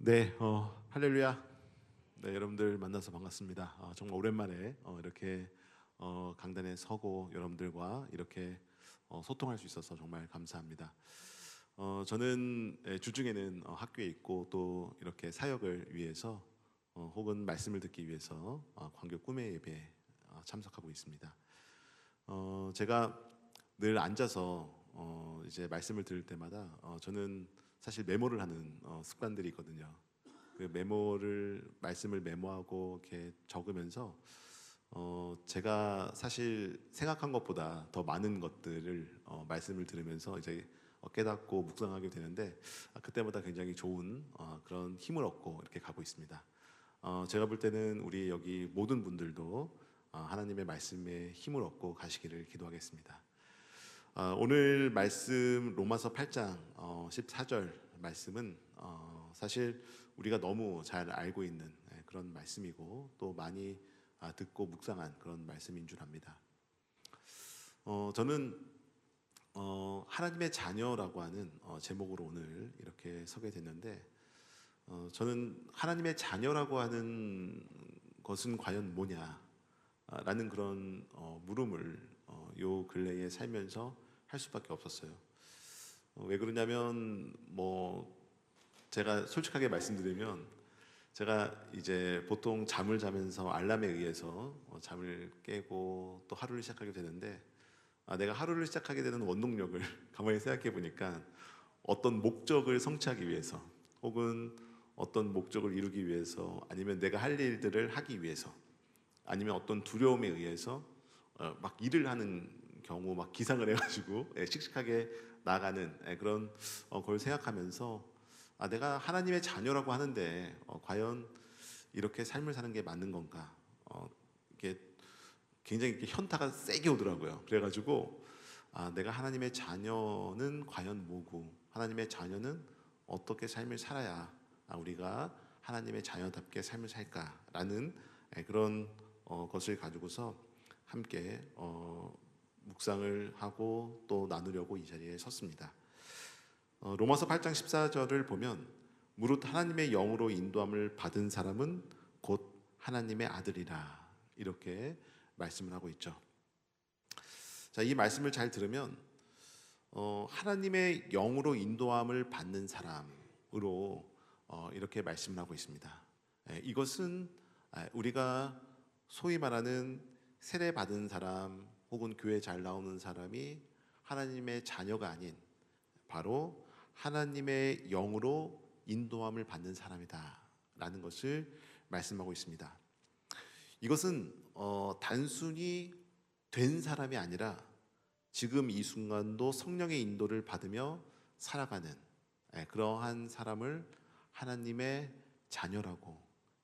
네, 할렐루야. 네, 여러분들 만나서 반갑습니다. 정말 오랜만에 이렇게 강단에 서고 여러분들과 이렇게 소통할 수 있어서 정말 감사합니다. 저는 주중에는 학교에 있고 또 이렇게 사역을 위해서 혹은 말씀을 듣기 위해서 광교 꿈의 예배에 참석하고 있습니다. 제가 늘 앉아서 이제 말씀을 들을 때마다 저는 사실 메모를 하는 습관들이 있거든요. 그 말씀을 메모하고 이렇게 적으면서 제가 사실 생각한 것보다 더 많은 것들을 말씀을 들으면서 이제 깨닫고 묵상하게 되는데 그때마다 굉장히 좋은 그런 힘을 얻고 이렇게 가고 있습니다. 제가 볼 때는 우리 여기 모든 분들도 하나님의 말씀에 힘을 얻고 가시기를 기도하겠습니다. 오늘 말씀 로마서 8장 14절 말씀은 사실 우리가 너무 잘 알고 있는 그런 말씀이고 또 많이 듣고 묵상한 그런 말씀인 줄 압니다. 저는 하나님의 자녀라고 하는 제목으로 오늘 이렇게 서게 됐는데 저는 하나님의 자녀라고 하는 것은 과연 뭐냐라는 그런 물음을 요 근래에 살면서 할 수밖에 없었어요. 왜 그러냐면 제가 솔직하게 말씀드리면 제가 이제 보통 잠을 자면서 알람에 의해서 잠을 깨고 또 하루를 시작하게 되는데 내가 하루를 시작하게 되는 원동력을 가만히 생각해 보니까 어떤 목적을 성취하기 위해서 혹은 어떤 목적을 이루기 위해서 아니면 내가 할 일들을 하기 위해서 아니면 어떤 두려움에 의해서 막 일을 하는 경우 막 기상을 해가지고 씩씩하게 나가는 그런 걸 생각하면서 내가 하나님의 자녀라고 하는데 과연 이렇게 삶을 사는 게 맞는 건가? 이게 굉장히 이렇게 현타가 세게 오더라고요. 그래가지고 내가 하나님의 자녀는 과연 뭐고 하나님의 자녀는 어떻게 삶을 살아야 우리가 하나님의 자녀답게 삶을 살까라는 그런 것을 가지고서 함께 묵상을 하고 또 나누려고 이 자리에 섰습니다. 로마서 8장 14절을 보면 무릇 하나님의 영으로 인도함을 받은 사람은 곧 하나님의 아들이라 이렇게 말씀을 하고 있죠. 자, 이 말씀을 잘 들으면 하나님의 영으로 인도함을 받는 사람으로 이렇게 말씀을 하고 있습니다. 이것은 우리가 소위 말하는 세례 받은 사람 혹은 교회 잘 나오는 사람이 하나님의 자녀가 아닌 바로 하나님의 영으로 인도함을 받는 사람이다라는 것을 말씀하고 있습니다. 이것은 단순히 된 사람이 아니라 지금 이 순간도 성령의 인도를 받으며 살아가는 그러한 사람을 하나님의 자녀라고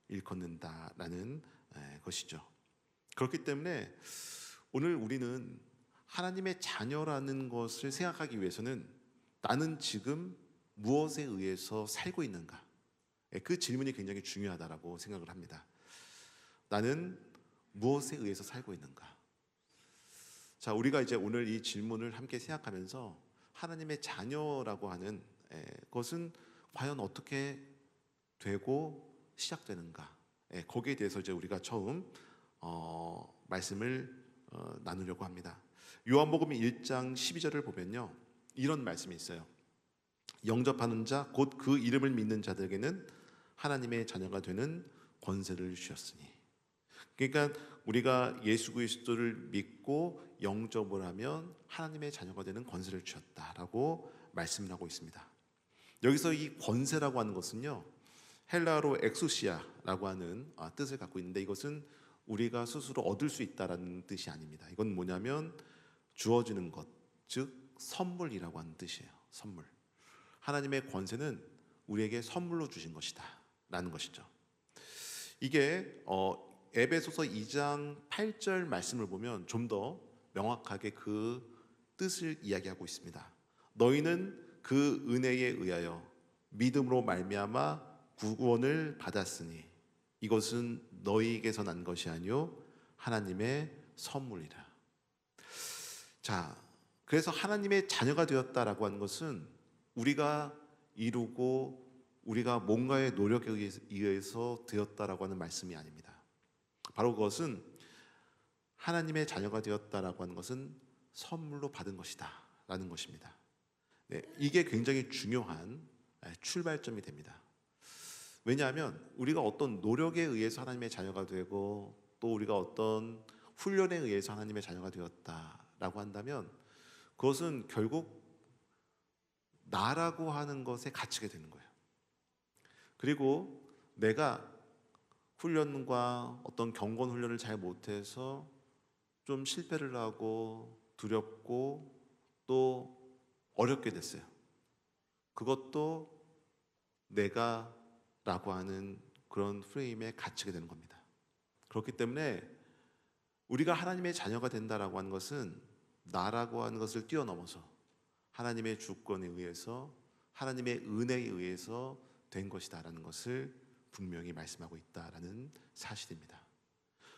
일컫는다라는 것이죠. 그렇기 때문에 오늘 우리는 하나님의 자녀라는 것을 생각하기 위해서는 나는 지금 무엇에 의해서 살고 있는가? 그 질문이 굉장히 중요하다라고 생각을 합니다. 나는 무엇에 의해서 살고 있는가? 자, 우리가 이제 오늘 이 질문을 함께 생각하면서 하나님의 자녀라고 하는 것은 과연 어떻게 되고 시작되는가? 거기에 대해서 이제 우리가 처음 말씀을 나누려고 합니다. 요한복음 1장 12절을 보면요, 이런 말씀이 있어요. 영접하는 자 곧 그 이름을 믿는 자들에게는 하나님의 자녀가 되는 권세를 주셨으니. 그러니까 우리가 예수 그리스도를 믿고 영접을 하면 하나님의 자녀가 되는 권세를 주셨다라고 말씀을 하고 있습니다. 여기서 이 권세라고 하는 것은요, 헬라어로 엑소시아라고 하는 뜻을 갖고 있는데 이것은 우리가 스스로 얻을 수 있다라는 뜻이 아닙니다. 이건 뭐냐면 주어지는 것, 즉 선물이라고 하는 뜻이에요. 선물. 하나님의 권세는 우리에게 선물로 주신 것이다 라는 것이죠. 이게 에베소서 2장 8절 말씀을 보면 좀 더 명확하게 그 뜻을 이야기하고 있습니다. 너희는 그 은혜에 의하여 믿음으로 말미암아 구원을 받았으니 이것은 너희에게서 난 것이 아니요 하나님의 선물이라. 자, 그래서 하나님의 자녀가 되었다라고 하는 것은 우리가 이루고 우리가 뭔가의 노력에 의해서 되었다라고 하는 말씀이 아닙니다. 바로 그것은 하나님의 자녀가 되었다라고 하는 것은 선물로 받은 것이다 라는 것입니다. 네, 이게 굉장히 중요한 출발점이 됩니다. 왜냐하면 우리가 어떤 노력에 의해서 하나님의 자녀가 되고 또 우리가 어떤 훈련에 의해서 하나님의 자녀가 되었다라고 한다면 그것은 결국 나라고 하는 것에 갇히게 되는 거예요. 그리고 내가 훈련과 어떤 경건 훈련을 잘 못해서 좀 실패를 하고 두렵고 또 어렵게 됐어요. 그것도 내가 라고 하는 그런 프레임에 갇히게 되는 겁니다. 그렇기 때문에 우리가 하나님의 자녀가 된다라고 하는 것은 나라고 하는 것을 뛰어넘어서 하나님의 주권에 의해서 하나님의 은혜에 의해서 된 것이다라는 것을 분명히 말씀하고 있다라는 사실입니다.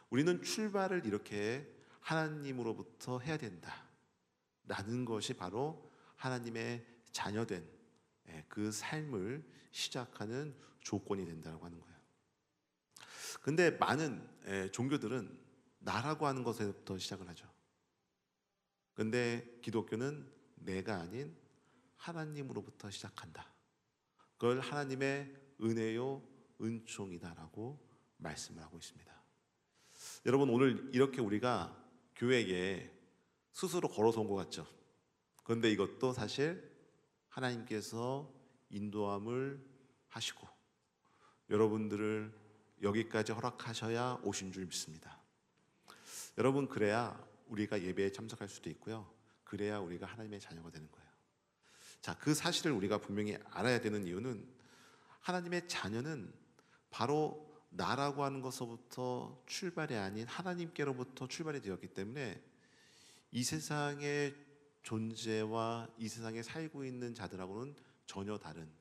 우리는 출발을 이렇게 하나님으로부터 해야 된다라는 것이 바로 하나님의 자녀된 그 삶을 시작하는 조건이 된다고 하는 거예요. 근데 많은 종교들은 나라고 하는 것에부터 시작을 하죠. 근데 기독교는 내가 아닌 하나님으로부터 시작한다. 그걸 하나님의 은혜요 은총이다라고 말씀을 하고 있습니다. 여러분, 오늘 이렇게 우리가 교회에 스스로 걸어서 온 것 같죠? 그런데 이것도 사실 하나님께서 인도함을 하시고 여러분들을 여기까지 허락하셔야 오신 줄 믿습니다. 여러분, 그래야 우리가 예배에 참석할 수도 있고요. 그래야 우리가 하나님의 자녀가 되는 거예요. 자, 그 사실을 우리가 분명히 알아야 되는 이유는 하나님의 자녀는 바로 나라고 하는 것서부터 출발이 아닌 하나님께로부터 출발이 되었기 때문에 이 세상의 존재와 이 세상에 살고 있는 자들하고는 전혀 다른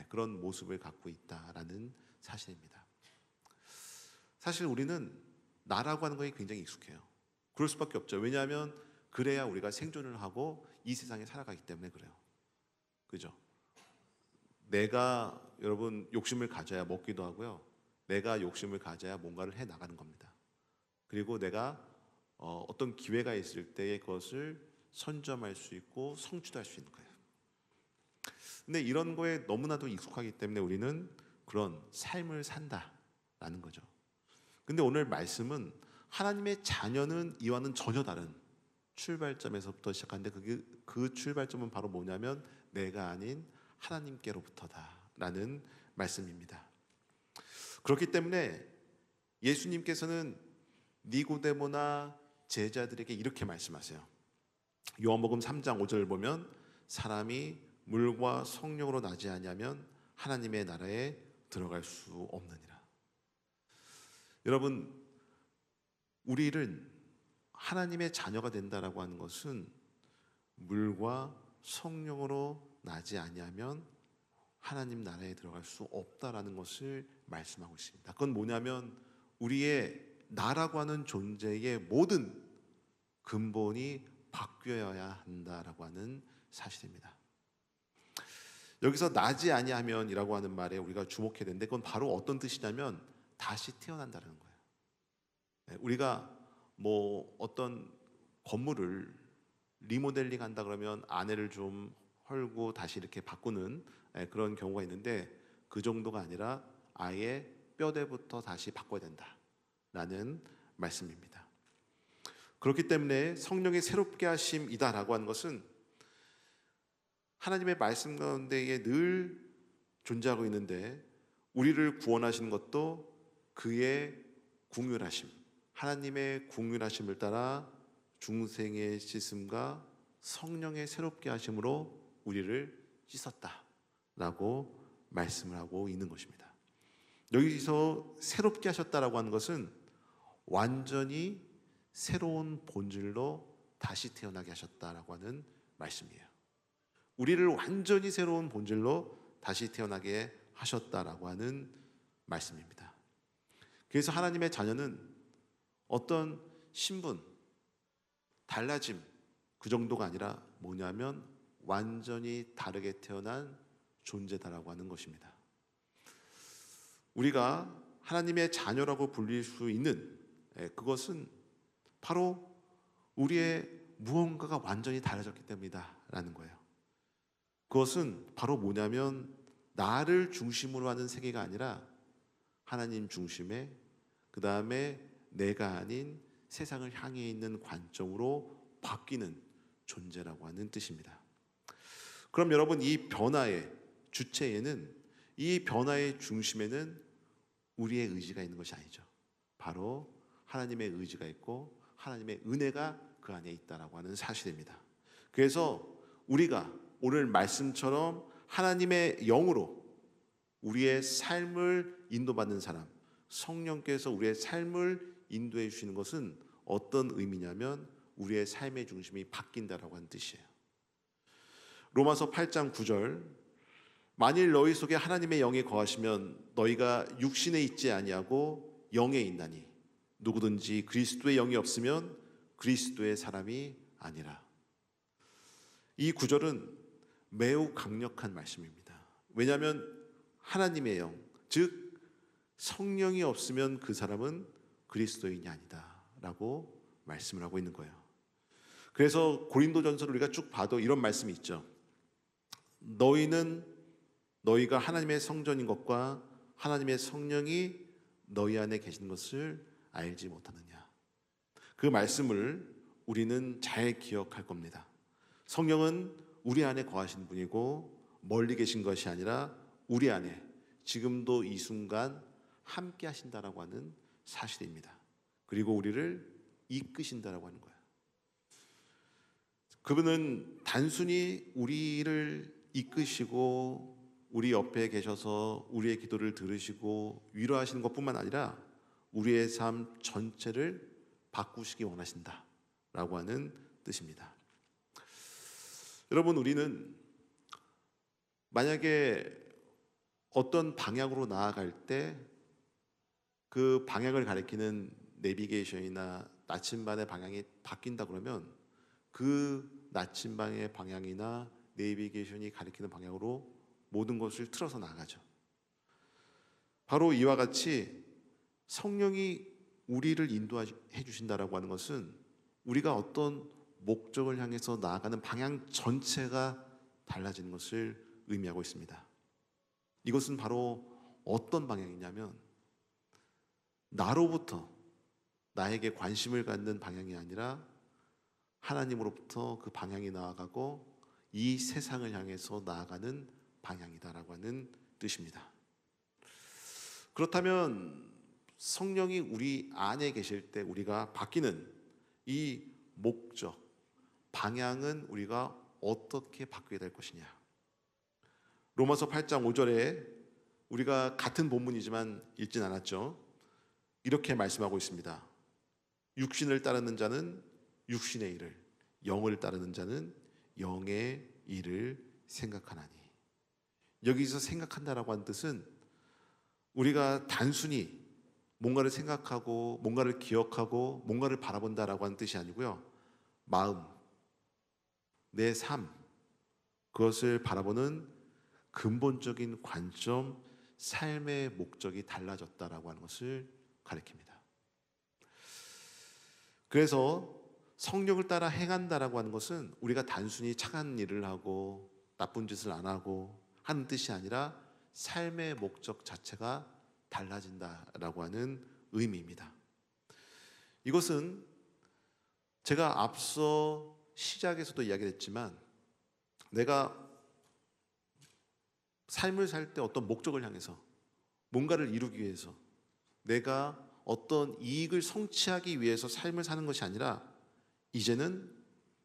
그런 모습을 갖고 있다라는 사실입니다. 사실 우리는 나라고 하는 것이 굉장히 익숙해요. 그럴 수밖에 없죠. 왜냐하면 그래야 우리가 생존을 하고 이 세상에 살아가기 때문에 그래요. 그죠? 내가 여러분 욕심을 가져야 먹기도 하고요. 내가 욕심을 가져야 뭔가를 해 나가는 겁니다. 그리고 내가 어떤 기회가 있을 때에 그것을 선점할 수 있고 성취도 할 수 있는 거예요. 근데 이런 거에 너무나도 익숙하기 때문에 우리는 그런 삶을 산다라는 거죠. 근데 오늘 말씀은 하나님의 자녀는 이와는 전혀 다른 출발점에서부터 시작하는데 그 출발점은 바로 뭐냐면 내가 아닌 하나님께로부터다라는 말씀입니다. 그렇기 때문에 예수님께서는 니고데모나 제자들에게 이렇게 말씀하세요. 요한복음 3장 5절 보면 사람이 물과 성령으로 나지 아니하면 하나님의 나라에 들어갈 수 없느니라. 여러분, 우리를 하나님의 자녀가 된다라고 하는 것은 물과 성령으로 나지 아니하면 하나님 나라에 들어갈 수 없다라는 것을 말씀하고 있습니다. 그건 뭐냐면 우리의 나라고 하는 존재의 모든 근본이 바뀌어야 한다라고 하는 사실입니다. 여기서 나지 아니하면이라고 하는 말에 우리가 주목해야 되는데 그건 바로 어떤 뜻이냐면 다시 태어난다는 거예요. 우리가 뭐 어떤 건물을 리모델링 한다 그러면 안에를 좀 헐고 다시 이렇게 바꾸는 그런 경우가 있는데 그 정도가 아니라 아예 뼈대부터 다시 바꿔야 된다라는 말씀입니다. 그렇기 때문에 성령의 새롭게 하심이다라고 하는 것은 하나님의 말씀 가운데에 늘 존재하고 있는데 우리를 구원하시는 것도 그의 긍휼하심, 하나님의 긍휼하심을 따라 중생의 씻음과 성령의 새롭게 하심으로 우리를 씻었다라고 말씀을 하고 있는 것입니다. 여기서 새롭게 하셨다라고 하는 것은 완전히 새로운 본질로 다시 태어나게 하셨다라고 하는 말씀이에요. 우리를 완전히 새로운 본질로 다시 태어나게 하셨다라고 하는 말씀입니다. 그래서 하나님의 자녀는 어떤 신분, 달라짐 그 정도가 아니라 뭐냐면 완전히 다르게 태어난 존재다라고 하는 것입니다. 우리가 하나님의 자녀라고 불릴 수 있는 그것은 바로 우리의 무언가가 완전히 달라졌기 때문이다라는 거예요. 그것은 바로 뭐냐면 나를 중심으로 하는 세계가 아니라 하나님 중심의, 그 다음에 내가 아닌 세상을 향해 있는 관점으로 바뀌는 존재라고 하는 뜻입니다. 그럼 여러분, 이 변화의 주체에는, 이 변화의 중심에는 우리의 의지가 있는 것이 아니죠. 바로 하나님의 의지가 있고 하나님의 은혜가 그 안에 있다라고 하는 사실입니다. 그래서 우리가 오늘 말씀처럼 하나님의 영으로 우리의 삶을 인도받는 사람, 성령께서 우리의 삶을 인도해 주시는 것은 어떤 의미냐면 우리의 삶의 중심이 바뀐다라고 하는 뜻이에요. 로마서 8장 9절, 만일 너희 속에 하나님의 영이 거하시면 너희가 육신에 있지 아니하고 영에 있나니 누구든지 그리스도의 영이 없으면 그리스도의 사람이 아니라. 이 구절은 매우 강력한 말씀입니다. 왜냐하면 하나님의 영, 즉 성령이 없으면 그 사람은 그리스도인이 아니다 라고 말씀을 하고 있는 거예요. 그래서 고린도전서를 우리가 쭉 봐도 이런 말씀이 있죠. 너희가 하나님의 성전인 것과 하나님의 성령이 너희 안에 계신 것을 알지 못하느냐. 그 말씀을 우리는 잘 기억할 겁니다. 성령은 우리 안에 거하신 분이고 멀리 계신 것이 아니라 우리 안에 지금도 이 순간 함께 하신다라고 하는 사실입니다. 그리고 우리를 이끄신다라고 하는 거예요. 그분은 단순히 우리를 이끄시고 우리 옆에 계셔서 우리의 기도를 들으시고 위로하시는 것뿐만 아니라 우리의 삶 전체를 바꾸시기 원하신다라고 하는 뜻입니다. 여러분, 우리는 만약에 어떤 방향으로 나아갈 때 그 방향을 가리키는 내비게이션이나 나침반의 방향이 바뀐다 그러면 그 나침반의 방향이나 내비게이션이 가리키는 방향으로 모든 것을 틀어서 나가죠. 바로 이와 같이 성령이 우리를 인도해 주신다라고 하는 것은 우리가 어떤 목적을 향해서 나아가는 방향 전체가 달라지는 것을 의미하고 있습니다. 이것은 바로 어떤 방향이냐면 나로부터 나에게 관심을 갖는 방향이 아니라 하나님으로부터 그 방향이 나아가고 이 세상을 향해서 나아가는 방향이다라고 하는 뜻입니다. 그렇다면 성령이 우리 안에 계실 때 우리가 바뀌는 이 목적, 방향은 우리가 어떻게 바뀌게 될 것이냐. 로마서 8장 5절에 우리가 같은 본문이지만 읽진 않았죠. 이렇게 말씀하고 있습니다. 육신을 따르는 자는 육신의 일을, 영을 따르는 자는 영의 일을 생각하나니. 여기서 생각한다라고 하는 뜻은 우리가 단순히 뭔가를 생각하고 뭔가를 기억하고 뭔가를 바라본다라고 하는 뜻이 아니고요. 마음, 내 삶, 그것을 바라보는 근본적인 관점, 삶의 목적이 달라졌다라고 하는 것을 가리킵니다. 그래서 성령을 따라 행한다라고 하는 것은 우리가 단순히 착한 일을 하고 나쁜 짓을 안 하고 하는 뜻이 아니라 삶의 목적 자체가 달라진다라고 하는 의미입니다. 이것은 제가 앞서 시작에서도 이야기했지만 내가 삶을 살 때 어떤 목적을 향해서 뭔가를 이루기 위해서 내가 어떤 이익을 성취하기 위해서 삶을 사는 것이 아니라 이제는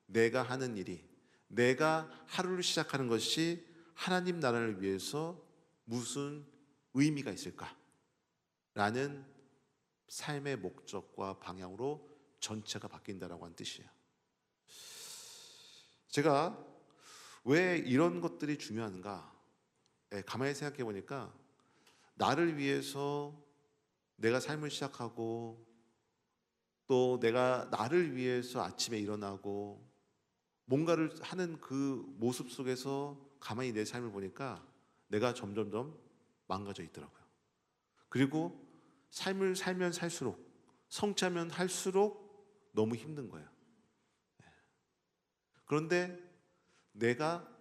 내가 하는 일이, 내가 하루를 시작하는 것이 하나님 나라를 위해서 무슨 의미가 있을까? 라는 삶의 목적과 방향으로 전체가 바뀐다라고 하는 뜻이에요. 제가 왜 이런 것들이 중요한가? 가만히 생각해 보니까 나를 위해서 내가 삶을 시작하고 또 내가 나를 위해서 아침에 일어나고 뭔가를 하는 그 모습 속에서 가만히 내 삶을 보니까 내가 점점점 망가져 있더라고요. 그리고 삶을 살면 살수록, 성취하면 할수록 너무 힘든 거예요. 그런데 내가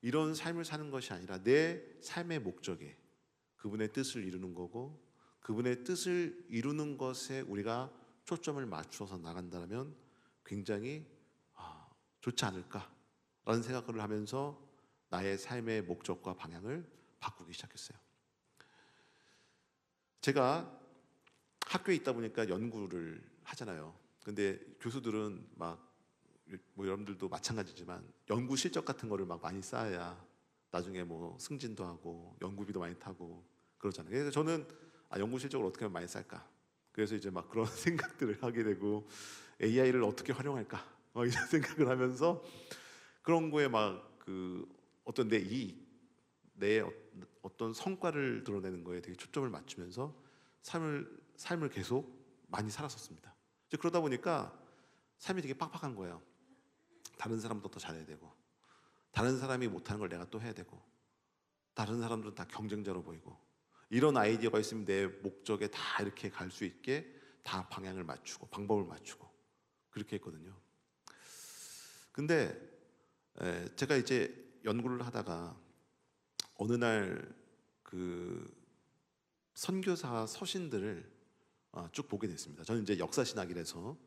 이런 삶을 사는 것이 아니라 내 삶의 목적에 그분의 뜻을 이루는 거고, 그분의 뜻을 이루는 것에 우리가 초점을 맞춰서 나간다면 굉장히 좋지 않을까라는 생각을 하면서 나의 삶의 목적과 방향을 바꾸기 시작했어요. 제가 학교에 있다 보니까 연구를 하잖아요. 근데 교수들은 막 뭐 여러분들도 마찬가지지만 연구 실적 같은 거를 막 많이 쌓아야 나중에 뭐 승진도 하고 연구비도 많이 타고 그러잖아요. 그래서 저는 연구 실적을 어떻게 하면 많이 쌓을까? 그래서 이제 막 그런 생각들을 하게 되고 AI를 어떻게 활용할까? 이런 생각을 하면서 그런 거에 막 그 어떤 내 어떤 성과를 드러내는 거에 되게 초점을 맞추면서 삶을 계속 많이 살았었습니다. 이제 그러다 보니까 삶이 되게 빡빡한 거예요. 다른 사람도 더 잘해야 되고, 다른 사람이 못하는 걸 내가 또 해야 되고, 다른 사람들은 다 경쟁자로 보이고, 이런 아이디어가 있으면 내 목적에 다 이렇게 갈 수 있게 다 방향을 맞추고 방법을 맞추고 그렇게 했거든요. 근데 제가 이제 연구를 하다가 어느 날 그 선교사 서신들을 쭉 보게 됐습니다. 저는 이제 역사신학이라서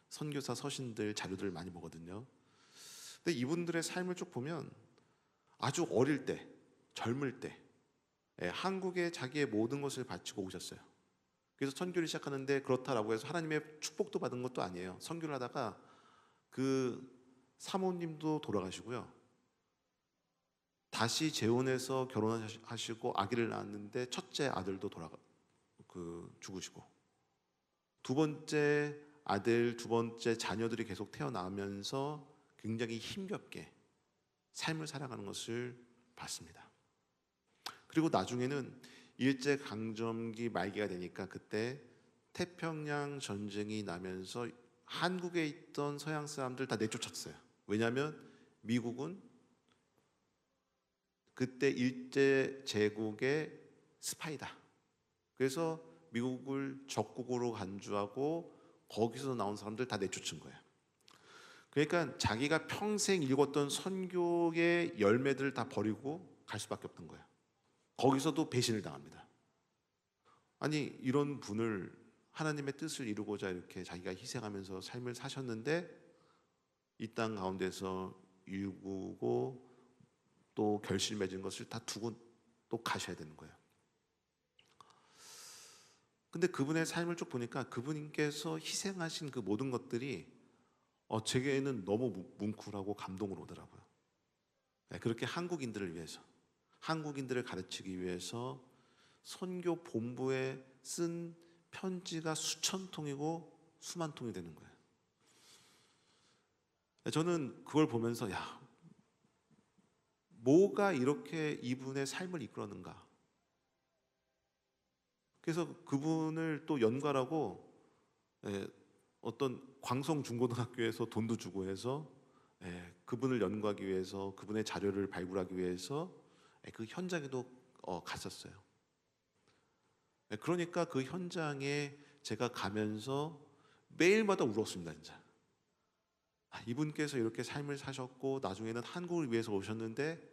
선교사 서신들 자료들을 많이 보거든요. 근데 이분들의 삶을 쭉 보면 아주 어릴 때, 젊을 때 한국에 자기의 모든 것을 바치고 오셨어요. 그래서 선교를 시작하는데 그렇다라고 해서 하나님의 축복도 받은 것도 아니에요. 선교를 하다가 그 사모님도 돌아가시고요. 다시 재혼해서 결혼하시고 아기를 낳았는데 첫째 아들도 죽으시고, 두 번째 아들, 두 번째 자녀들이 계속 태어나면서 굉장히 힘겹게 삶을 살아가는 것을 봤습니다. 그리고 나중에는 일제강점기 말기가 되니까 그때 태평양 전쟁이 나면서 한국에 있던 서양 사람들 다 내쫓았어요. 왜냐하면 미국은 그때 일제 제국의 스파이다. 그래서 미국을 적국으로 간주하고 거기서 나온 사람들 다 내쫓은 거예요. 그러니까 자기가 평생 읽었던 선교의 열매들을 다 버리고 갈 수밖에 없던 거예요. 거기서도 배신을 당합니다. 아니, 이런 분을 하나님의 뜻을 이루고자 이렇게 자기가 희생하면서 삶을 사셨는데 이 땅 가운데서 일구고 또 결실 맺은 것을 다 두고 또 가셔야 되는 거예요. 근데 그분의 삶을 쭉 보니까 그분께서 희생하신 그 모든 것들이 제게는 너무 뭉클하고 감동으로 오더라고요. 그렇게 한국인들을 위해서, 한국인들을 가르치기 위해서 선교 본부에 쓴 편지가 수천 통이고 수만 통이 되는 거예요. 저는 그걸 보면서 뭐가 이렇게 이분의 삶을 이끌었는가. 그래서 그분을 또 연관하고 어떤 광성중고등학교에서 돈도 주고 해서 그분을 연구하기 위해서, 그분의 자료를 발굴하기 위해서 그 현장에도 갔었어요. 그러니까 그 현장에 제가 가면서 매일마다 울었습니다. 진짜 이분께서 이렇게 삶을 사셨고 나중에는 한국을 위해서 오셨는데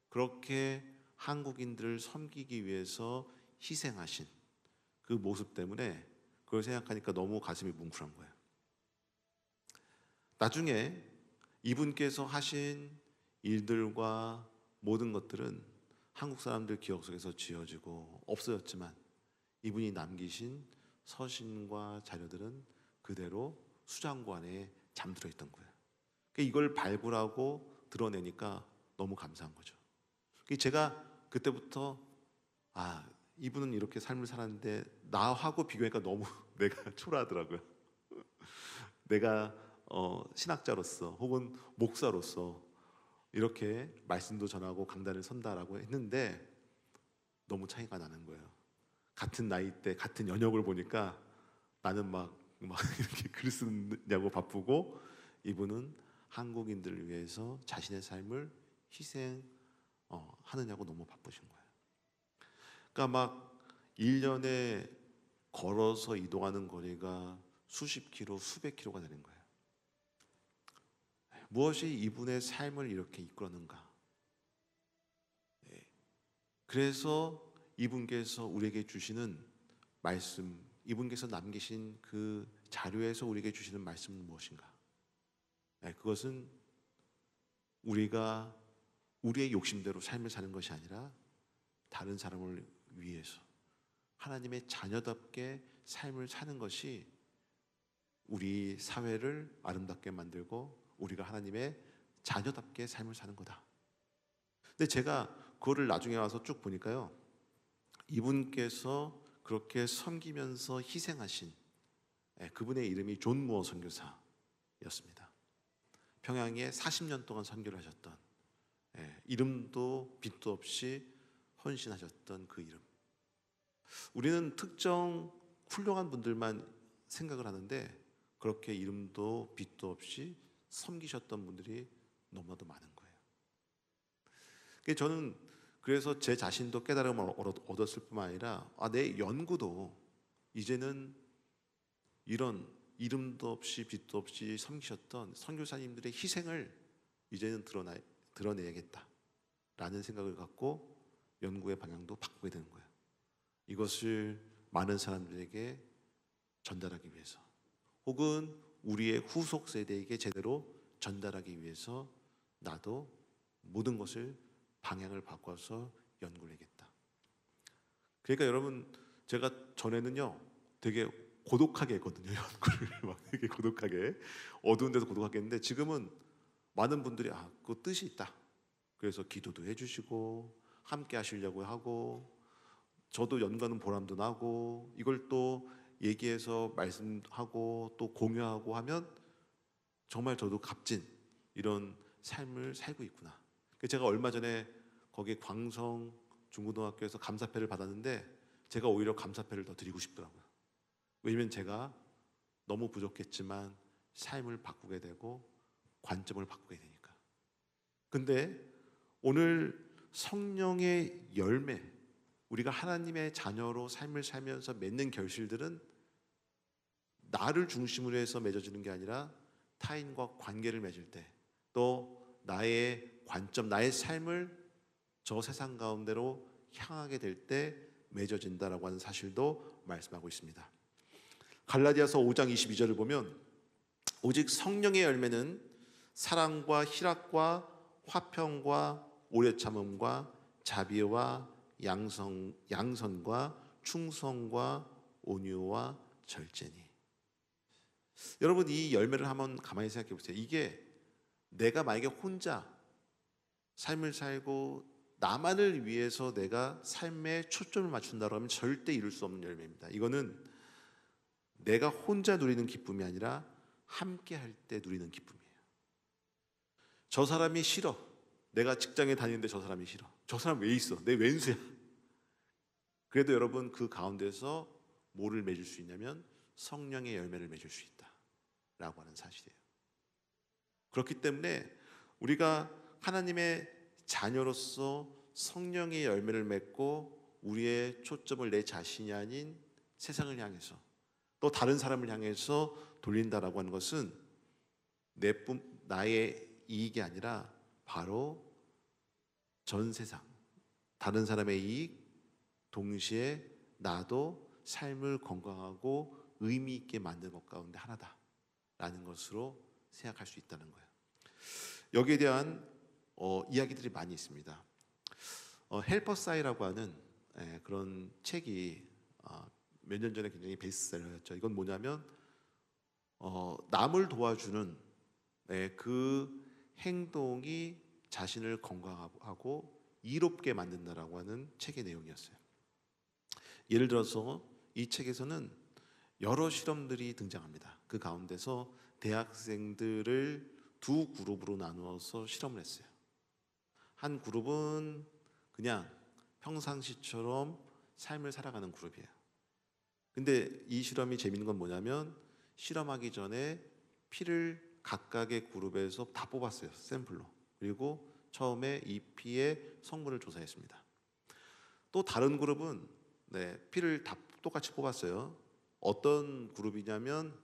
그렇게 한국인들을 섬기기 위해서 희생하신 그 모습 때문에 그걸 생각하니까 너무 가슴이 뭉클한 거예요. 나중에 이분께서 하신 일들과 모든 것들은 한국 사람들 기억 속에서 지워지고 없어졌지만 이분이 남기신 서신과 자료들은 그대로 수장고 안에 잠들어 있던 거예요. 이걸 발굴하고 드러내니까 너무 감사한 거죠. 제가 그때부터 이분은 이렇게 삶을 살았는데 나하고 비교하니까 너무 내가 초라하더라고요. 내가 신학자로서 혹은 목사로서 이렇게 말씀도 전하고 강단을 선다라고 했는데 너무 차이가 나는 거예요. 같은 나이대 같은 연역을 보니까 나는 막 이렇게 글 쓰냐고 바쁘고 이분은 한국인들을 위해서 자신의 삶을 희생 하느냐고 너무 바쁘신 거예요. 그러니까 막 1년에 걸어서 이동하는 거리가 수십 킬로, 수백 킬로가 되는 거예요. 무엇이 이분의 삶을 이렇게 이끌었는가? 그래서 이분께서 우리에게 주시는 말씀, 이분께서 남기신 그 자료에서 우리에게 주시는 말씀은 무엇인가? 그것은 우리가 우리의 욕심대로 삶을 사는 것이 아니라 다른 사람을 위해서 하나님의 자녀답게 삶을 사는 것이 우리 사회를 아름답게 만들고 우리가 하나님의 자녀답게 삶을 사는 거다. 근데 제가 그거를 나중에 와서 쭉 보니까요, 이분께서 그렇게 섬기면서 희생하신 그분의 이름이 존 무어 선교사였습니다. 평양에 40년 동안 선교를 하셨던, 이름도 빛도 없이 헌신하셨던 그 이름. 우리는 특정 훌륭한 분들만 생각을 하는데 그렇게 이름도 빛도 없이 섬기셨던 분들이 너무나도 많은 거예요. 저는 그래서 제 자신도 깨달음을 얻었을 뿐만 아니라 내 연구도 이제는 이런 이름도 없이 빛도 없이 섬기셨던 선교사님들의 희생을 이제는 드러내야겠다라는 생각을 갖고 연구의 방향도 바꾸게 되는 거예요. 이것을 많은 사람들에게 전달하기 위해서, 혹은 우리의 후속 세대에게 제대로 전달하기 위해서 나도 모든 것을 방향을 바꿔서 연구를 해야겠다. 그러니까 여러분, 제가 전에는요 되게 고독하게 했거든요. 연구를 막 되게 고독하게, 어두운 데서 고독하게 했는데 지금은 많은 분들이 그 뜻이 있다, 그래서 기도도 해주시고 함께 하시려고 하고, 저도 연구하는 보람도 나고, 이걸 또 얘기해서 말씀하고 또 공유하고 하면 정말 저도 값진 이런 삶을 살고 있구나. 제가 얼마 전에 거기 광성 중고등학교에서 감사패를 받았는데 제가 오히려 감사패를 더 드리고 싶더라고요. 왜냐면 제가 너무 부족했지만 삶을 바꾸게 되고 관점을 바꾸게 되니까. 근데 오늘 성령의 열매, 우리가 하나님의 자녀로 삶을 살면서 맺는 결실들은 나를 중심으로 해서 맺어지는 게 아니라 타인과 관계를 맺을 때, 또 나의 관점, 나의 삶을 저 세상 가운데로 향하게 될 때 맺어진다라고 하는 사실도 말씀하고 있습니다. 갈라디아서 5장 22절을 보면 오직 성령의 열매는 사랑과 희락과 화평과 오래 참음과 자비와 양선과 충성과 온유와 절제니. 여러분, 이 열매를 한번 가만히 생각해 보세요. 이게 내가 만약에 혼자 삶을 살고 나만을 위해서 내가 삶에 초점을 맞춘다고 하면 절대 이룰 수 없는 열매입니다. 이거는 내가 혼자 누리는 기쁨이 아니라 함께 할 때 누리는 기쁨이에요. 저 사람이 싫어, 내가 직장에 다니는데 저 사람이 싫어, 저 사람 왜 있어, 내 왼수야. 그래도 여러분, 그 가운데서 뭐를 맺을 수 있냐면 성령의 열매를 맺을 수 있다라고 하는 사실이에요. 그렇기 때문에 우리가 하나님의 자녀로서 성령의 열매를 맺고 우리의 초점을 내 자신이 아닌 세상을 향해서, 또 다른 사람을 향해서 돌린다라고 하는 것은 나의 이익이 아니라 바로 전 세상, 다른 사람의 이익, 동시에 나도 삶을 건강하고 의미 있게 만드는 것 가운데 하나다라는 것으로 생각할 수 있다는 거예요. 여기에 대한 이야기들이 많이 있습니다. 헬퍼사이라고 하는 그런 책이 몇 년 전에 굉장히 베스트셀러였죠. 이건 뭐냐면 남을 도와주는 그 행동이 자신을 건강하고 이롭게 만든다라고 하는 책의 내용이었어요. 예를 들어서 이 책에서는 여러 실험들이 등장합니다. 그 가운데서 대학생들을 두 그룹으로 나누어서 실험을 했어요. 한 그룹은 그냥 평상시처럼 삶을 살아가는 그룹이에요. 근데 이 실험이 재밌는 건 뭐냐면 실험하기 전에 피를 각각의 그룹에서 다 뽑았어요. 샘플로. 그리고 처음에 이 피의 성분을 조사했습니다. 또 다른 그룹은 네, 피를 다 똑같이 뽑았어요. 어떤 그룹이냐면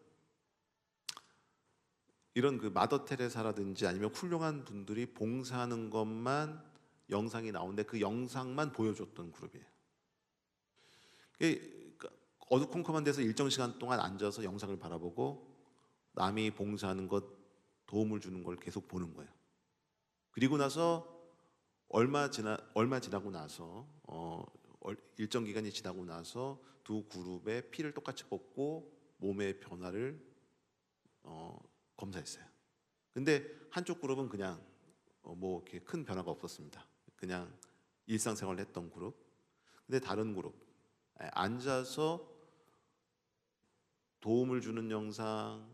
이런 그 마더 테레사라든지 아니면 훌륭한 분들이 봉사하는 것만 영상이 나오는데 그 영상만 보여줬던 그룹이에요. 그러니까 어두컴컴한 데서 일정 시간 동안 앉아서 영상을 바라보고 남이 봉사하는 것 도움을 주는 걸 계속 보는 거예요. 그리고 나서 얼마 지나고 나서 일정 기간이 지나고 나서 두 그룹의 피를 똑같이 뽑고 몸의 변화를 검사했어요. 근데 한쪽 그룹은 그냥 뭐 이렇게 큰 변화가 없었습니다. 그냥 일상생활을 했던 그룹. 근데 다른 그룹 앉아서 도움을 주는 영상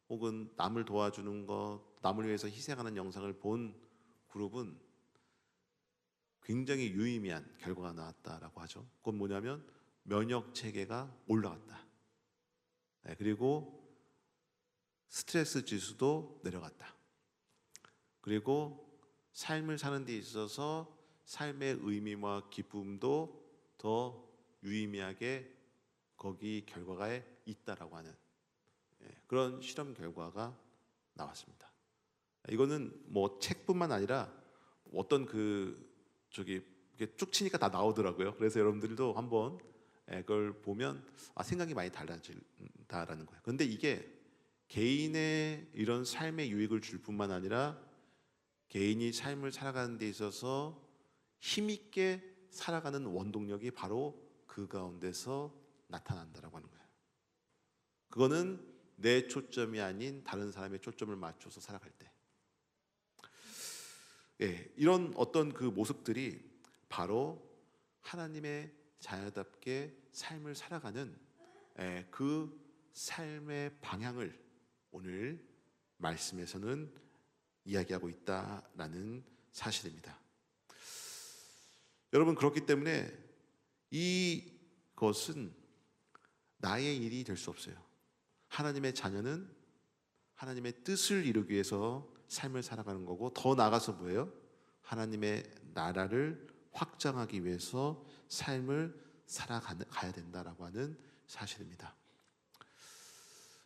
혹은 남을 도와주는 것, 남을 위해서 희생하는 영상을 본 그룹은 굉장히 유의미한 결과가 나왔다라고 하죠. 그건 뭐냐면 면역 체계가 올라갔다. 그리고 스트레스 지수도 내려갔다. 그리고 삶을 사는 데 있어서 삶의 의미와 기쁨도 더 유의미하게 거기 결과가 있다라고 하는 그런 실험 결과가 나왔습니다. 이거는 뭐 책뿐만 아니라 어떤 이게 쭉 치니까 다 나오더라고요. 그래서 여러분들도 한번 그걸 보면 생각이 많이 달라진다라는 거예요. 그런데 이게 개인의 이런 삶의 유익을 줄 뿐만 아니라 개인이 삶을 살아가는 데 있어서 힘있게 살아가는 원동력이 바로 그 가운데서 나타난다라고 하는 거예요. 그거는 내 초점이 아닌 다른 사람의 초점을 맞춰서 살아갈 때, 이런 어떤 그 모습들이 바로 하나님의 자녀답게 삶을 살아가는 그 삶의 방향을 오늘 말씀에서는 이야기하고 있다라는 사실입니다. 여러분, 그렇기 때문에 이것은 나의 일이 될 수 없어요. 하나님의 자녀는 하나님의 뜻을 이루기 위해서 삶을 살아가는 거고, 더 나아가서 뭐예요? 하나님의 나라를 확장하기 위해서 삶을 살아가야 된다라고 하는 사실입니다.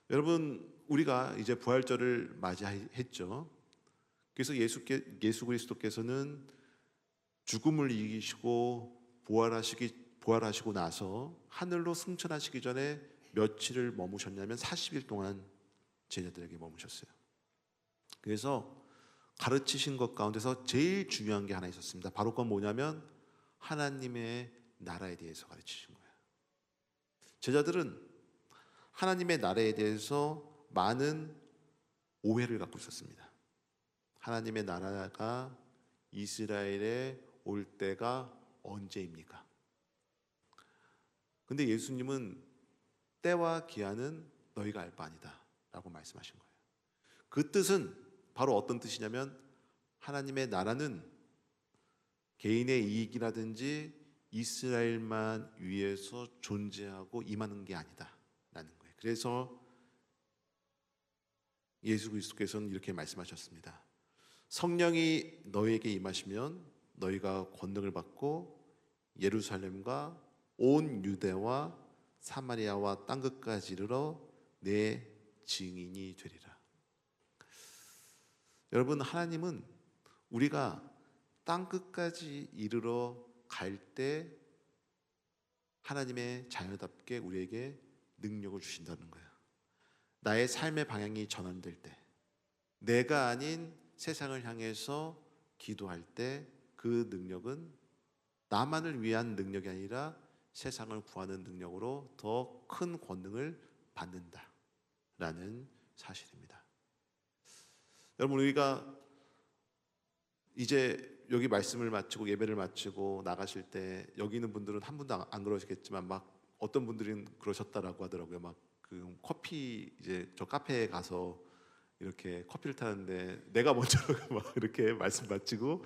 여러분, 우리가 이제 부활절을 맞이했죠. 그래서 예수 그리스도께서는 죽음을 이기시고 부활하시고 나서 하늘로 승천하시기 전에 며칠을 머무셨냐면 40일 동안 제자들에게 머무셨어요. 그래서 가르치신 것 가운데서 제일 중요한 게 하나 있었습니다. 바로 그건 뭐냐면 하나님의 나라에 대해서 가르치신 거예요. 제자들은 하나님의 나라에 대해서 많은 오해를 갖고 있었습니다. 하나님의 나라가 이스라엘에 올 때가 언제입니까? 근데 예수님은 때와 기한은 너희가 알 바 아니다 라고 말씀하신 거예요. 그 뜻은 바로 어떤 뜻이냐면 하나님의 나라는 개인의 이익이라든지 이스라엘만 위해서 존재하고 임하는 게 아니다 라는 거예요. 그래서 예수 그리스도께서는 이렇게 말씀하셨습니다. 성령이 너희에게 임하시면 너희가 권능을 받고 예루살렘과 온 유대와 사마리아와 땅끝까지 이르러 내 증인이 되리라. 여러분, 하나님은 우리가 땅끝까지 이르러 갈 때 하나님의 자녀답게 우리에게 능력을 주신다는 거예요. 나의 삶의 방향이 전환될 때, 내가 아닌 세상을 향해서 기도할 때 그 능력은 나만을 위한 능력이 아니라 세상을 구하는 능력으로 더 큰 권능을 받는다라는 사실입니다. 여러분, 우리가 이제 여기 말씀을 마치고 예배를 마치고 나가실 때 여기 있는 분들은 한 분도 안 그러시겠지만 막 어떤 분들은 그러셨다라고 하더라고요. 막 그 커피 이제 저 카페에 가서 이렇게 커피를 타는데 내가 먼저 막 이렇게 말씀 마치고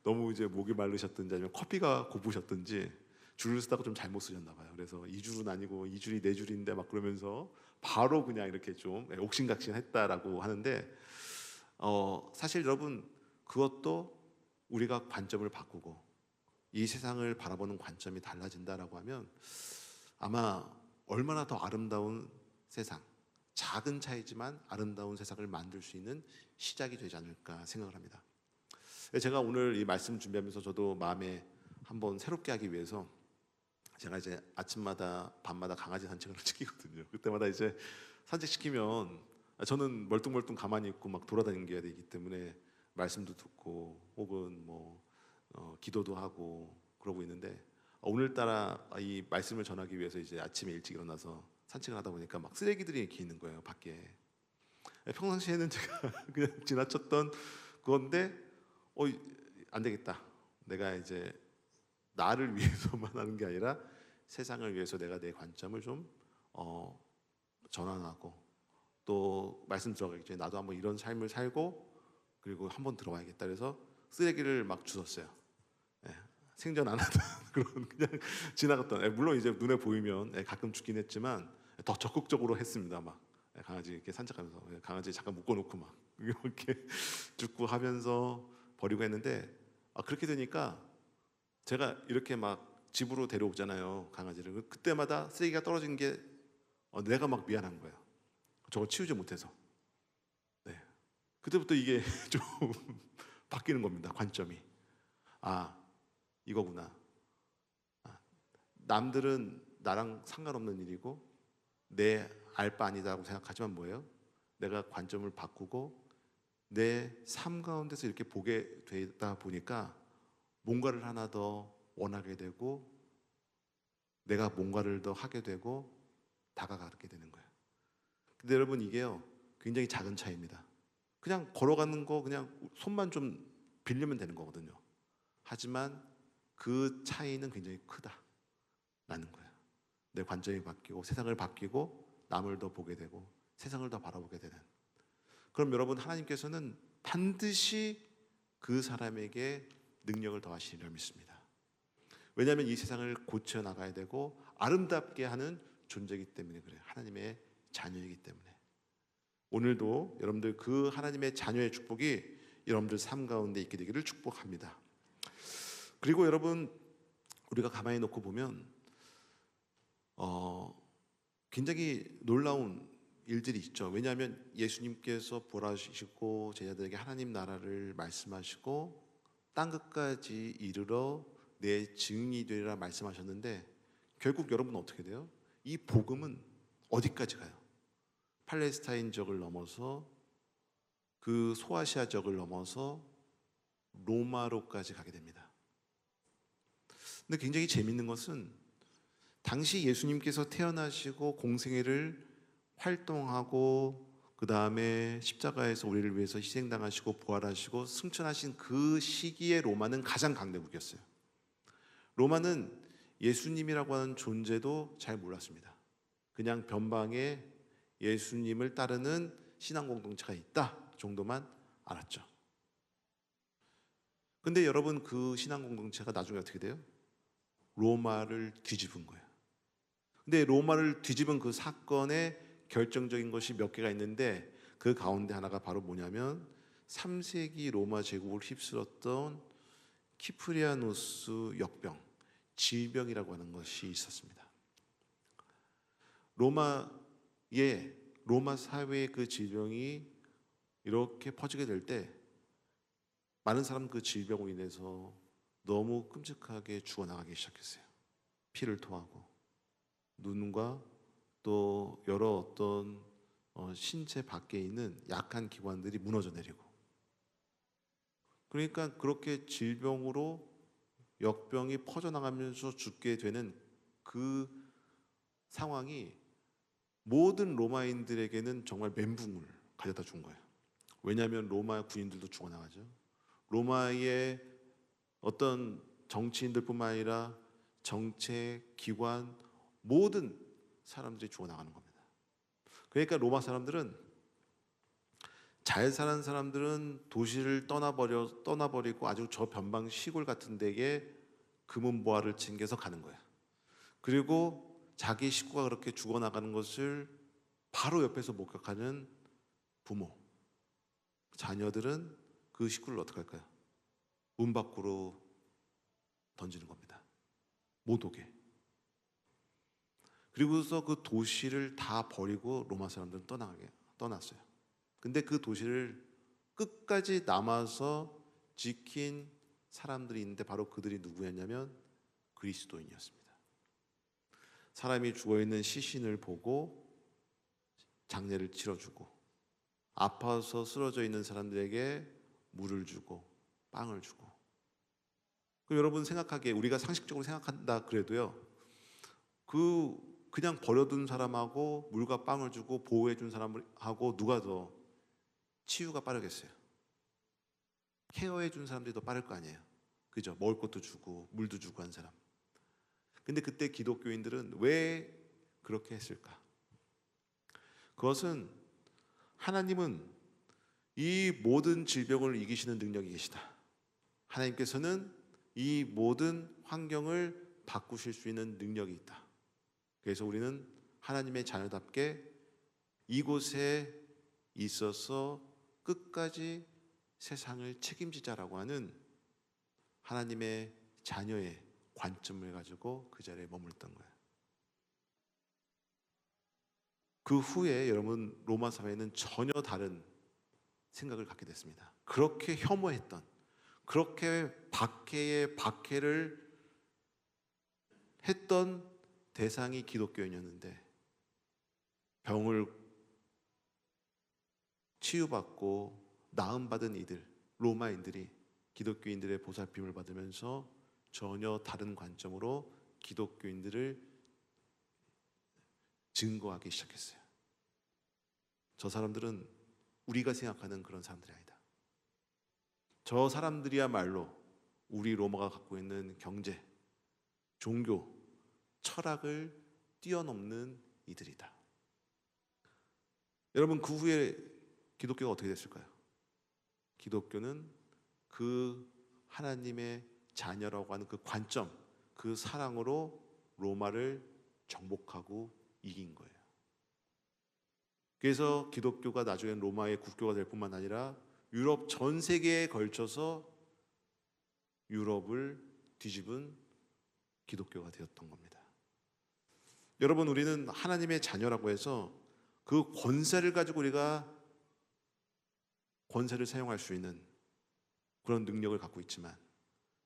너무 이제 목이 마르셨든지 아니면 커피가 고프셨든지 줄을 쓰다가 좀 잘못 쓰셨나 봐요. 그래서 2줄은 아니고 2줄이 4줄인데 막 그러면서 바로 그냥 이렇게 좀 옥신각신했다라고 하는데 사실 여러분 그것도 우리가 관점을 바꾸고 이 세상을 바라보는 관점이 달라진다라고 하면 아마 얼마나 더 아름다운 세상, 작은 차이지만 아름다운 세상을 만들 수 있는 시작이 되지 않을까 생각을 합니다. 제가 오늘 이 말씀 준비하면서 저도 마음에 한번 새롭게 하기 위해서 제가 이제 아침마다 밤마다 강아지 산책을 시키거든요. 그때마다 이제 산책시키면 저는 멀뚱멀뚱 가만히 있고 막 돌아다녀야 되기 때문에 말씀도 듣고 혹은 뭐 기도도 하고 그러고 있는데 오늘따라 이 말씀을 전하기 위해서 이제 아침에 일찍 일어나서 산책을 하다 보니까 막 쓰레기들이 이렇게 있는 거예요, 밖에. 평상시에는 제가 그냥 지나쳤던 그건데 안 되겠다. 내가 이제 나를 위해서만 하는 게 아니라 세상을 위해서 내가 내 관점을 좀 전환하고 또 말씀 들어가기 전에 나도 한번 이런 삶을 살고 그리고 한번 들어가야겠다. 그래서 쓰레기를 막 주웠어요. 예, 생전 안 하던 그런 그냥 지나갔던. 물론 이제 눈에 보이면 가끔 죽긴 했지만 더 적극적으로 했습니다. 막 강아지 이렇게 산책하면서 강아지 잠깐 묶어놓고 막 이렇게 죽고 하면서 버리고 했는데 그렇게 되니까 제가 이렇게 막 집으로 데려오잖아요, 강아지를. 그때마다 쓰레기가 떨어진 게 내가 막 미안한 거예요. 저걸 치우지 못해서. 네. 그때부터 이게 좀 바뀌는 겁니다, 관점이. 이거구나. 남들은 나랑 상관없는 일이고 내 알 바 아니다라고 생각하지만 뭐예요? 내가 관점을 바꾸고 내 삶 가운데서 이렇게 보게 되다 보니까 뭔가를 하나 더 원하게 되고 내가 뭔가를 더 하게 되고 다가가게 되는 거예요. 근데 여러분 이게요 굉장히 작은 차이입니다. 그냥 걸어가는 거 그냥 손만 좀 빌리면 되는 거거든요. 하지만 그 차이는 굉장히 크다라는 거예요. 내 관점이 바뀌고 세상을 바뀌고 남을 더 보게 되고 세상을 더 바라보게 되는. 그럼 여러분 하나님께서는 반드시 그 사람에게 능력을 더하시리라 믿습니다. 왜냐하면 이 세상을 고쳐 나가야 되고 아름답게 하는 존재이기 때문에 그래요. 하나님의 자녀이기 때문에. 오늘도 여러분들 그 하나님의 자녀의 축복이 여러분들 삶 가운데 있게 되기를 축복합니다. 그리고 여러분 우리가 가만히 놓고 보면 굉장히 놀라운 일들이 있죠. 왜냐하면 예수님께서 부활하시고 제자들에게 하나님 나라를 말씀하시고 땅 끝까지 이르러 내 증인이 되리라 말씀하셨는데 결국 여러분 어떻게 돼요? 이 복음은 어디까지 가요? 팔레스타인 적을 넘어서 그 소아시아 적을 넘어서 로마로까지 가게 됩니다. 근데 굉장히 재밌는 것은 당시 예수님께서 태어나시고 공생애를 활동하고 그 다음에 십자가에서 우리를 위해서 희생당하시고 부활하시고 승천하신 그 시기에 로마는 가장 강대국이었어요. 로마는 예수님이라고 하는 존재도 잘 몰랐습니다. 그냥 변방에 예수님을 따르는 신앙 공동체가 있다 정도만 알았죠. 근데 여러분 그 신앙 공동체가 나중에 어떻게 돼요? 로마를 뒤집은 거예요. 근데 로마를 뒤집은 그 사건의 결정적인 것이 몇 개가 있는데 그 가운데 하나가 바로 뭐냐면 3세기 로마 제국을 휩쓸었던 키프리아누스 역병, 질병이라고 하는 것이 있었습니다. 로마 사회의 그 질병이 이렇게 퍼지게 될 때 많은 사람 그 질병으로 인해서 너무 끔찍하게 죽어나가기 시작했어요. 피를 토하고 눈과 또 여러 어떤 신체 밖에 있는 약한 기관들이 무너져 내리고 그러니까 그렇게 질병으로 역병이 퍼져나가면서 죽게 되는 그 상황이 모든 로마인들에게는 정말 멘붕을 가져다 준 거예요. 왜냐하면 로마 군인들도 죽어나가죠. 로마의 어떤 정치인들뿐만 아니라 정책, 기관 모든 사람들이 죽어나가는 겁니다. 그러니까 로마 사람들은 잘 사는 사람들은 도시를 떠나버리고 아주 저 변방 시골 같은 데에 금은보화를 챙겨서 가는 거예요. 그리고 자기 식구가 그렇게 죽어나가는 것을 바로 옆에서 목격하는 부모, 자녀들은 그 식구를 어떻게 할까요? 문 밖으로 던지는 겁니다. 못 오게. 그리고서 그 도시를 다 버리고 로마 사람들은 떠났어요. 근데 그 도시를 끝까지 남아서 지킨 사람들이 있는데 바로 그들이 누구였냐면 그리스도인이었습니다. 사람이 죽어있는 시신을 보고 장례를 치러주고 아파서 쓰러져 있는 사람들에게 물을 주고 빵을 주고, 여러분 생각하기에 우리가 상식적으로 생각한다 그래도요, 그냥 버려둔 사람하고 물과 빵을 주고 보호해준 사람하고 누가 더 치유가 빠르겠어요? 케어해준 사람들이 더 빠를 거 아니에요. 그죠? 먹을 것도 주고 물도 주고 한 사람. 근데 그때 기독교인들은 왜 그렇게 했을까? 그것은 하나님은 이 모든 질병을 이기시는 능력이 계시다. 하나님께서는 이 모든 환경을 바꾸실 수 있는 능력이 있다. 그래서 우리는 하나님의 자녀답게 이곳에 있어서 끝까지 세상을 책임지자라고 하는 하나님의 자녀의 관점을 가지고 그 자리에 머물렀던 거예요. 그 후에 여러분 로마 사회는 전혀 다른 생각을 갖게 됐습니다. 그렇게 혐오했던, 그렇게 박해를 했던 대상이 기독교인이었는데 병을 치유받고 나음받은 이들, 로마인들이 기독교인들의 보살핌을 받으면서 전혀 다른 관점으로 기독교인들을 증거하기 시작했어요. 저 사람들은 우리가 생각하는 그런 사람들이 아니다. 저 사람들이야말로 우리 로마가 갖고 있는 경제, 종교, 철학을 뛰어넘는 이들이다. 여러분, 그 후에 기독교가 어떻게 됐을까요? 기독교는 그 하나님의 자녀라고 하는 그 관점, 그 사랑으로 로마를 정복하고 이긴 거예요. 그래서 기독교가 나중엔 로마의 국교가 될 뿐만 아니라 유럽 전 세계에 걸쳐서 유럽을 뒤집은 기독교가 되었던 겁니다. 여러분, 우리는 하나님의 자녀라고 해서 그 권세를 가지고 우리가 권세를 사용할 수 있는 그런 능력을 갖고 있지만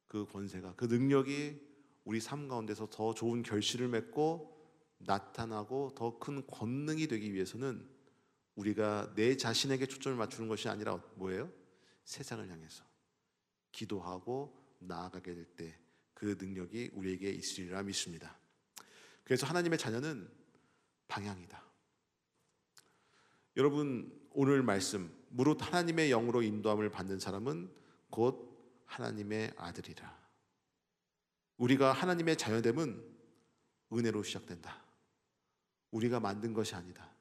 그 권세가, 그 능력이 우리 삶 가운데서 더 좋은 결실을 맺고 나타나고 더 큰 권능이 되기 위해서는 우리가 내 자신에게 초점을 맞추는 것이 아니라 뭐예요? 세상을 향해서 기도하고 나아가게 될 때 그 능력이 우리에게 있으리라 믿습니다. 그래서 하나님의 자녀는 방향이다. 여러분, 오늘 말씀, 무릇 하나님의 영으로 인도함을 받는 사람은 곧 하나님의 아들이라. 우리가 하나님의 자녀됨은 은혜로 시작된다. 우리가 만든 것이 아니다.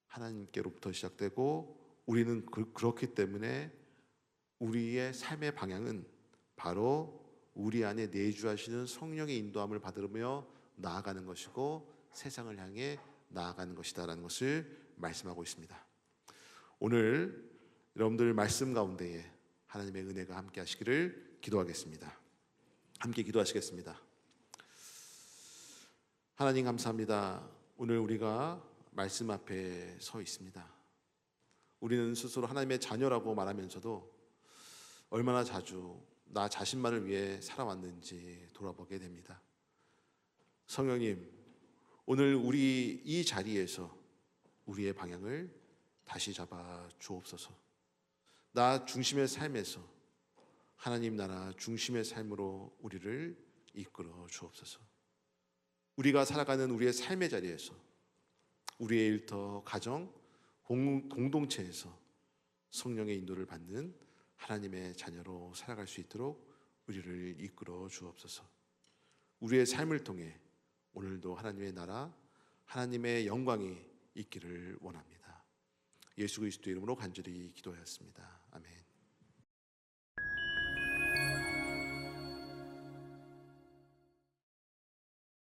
하나님께로부터 시작되고 우리는 그렇기 때문에 우리의 삶의 방향은 바로 우리 안에 내주하시는 성령의 인도함을 받으며 나아가는 것이고 세상을 향해 나아가는 것이다라는 것을 말씀하고 있습니다. 오늘 여러분들 말씀 가운데에 하나님의 은혜가 함께 하시기를 기도하겠습니다. 함께 기도하시겠습니다. 하나님 감사합니다. 오늘 우리가 말씀 앞에 서 있습니다. 우리는 스스로 하나님의 자녀라고 말하면서도 얼마나 자주 나 자신만을 위해 살아왔는지 돌아보게 됩니다. 성령님, 오늘 우리 이 자리에서 우리의 방향을 다시 잡아 주옵소서. 나 중심의 삶에서 하나님 나라 중심의 삶으로 우리를 이끌어 주옵소서. 우리가 살아가는 우리의 삶의 자리에서 우리의 일터, 가정, 공동체에서 성령의 인도를 받는 하나님의 자녀로 살아갈 수 있도록 우리를 이끌어 주옵소서. 우리의 삶을 통해 오늘도 하나님의 나라, 하나님의 영광이 있기를 원합니다. 예수 그리스도 이름으로 간절히 기도하였습니다. 아멘.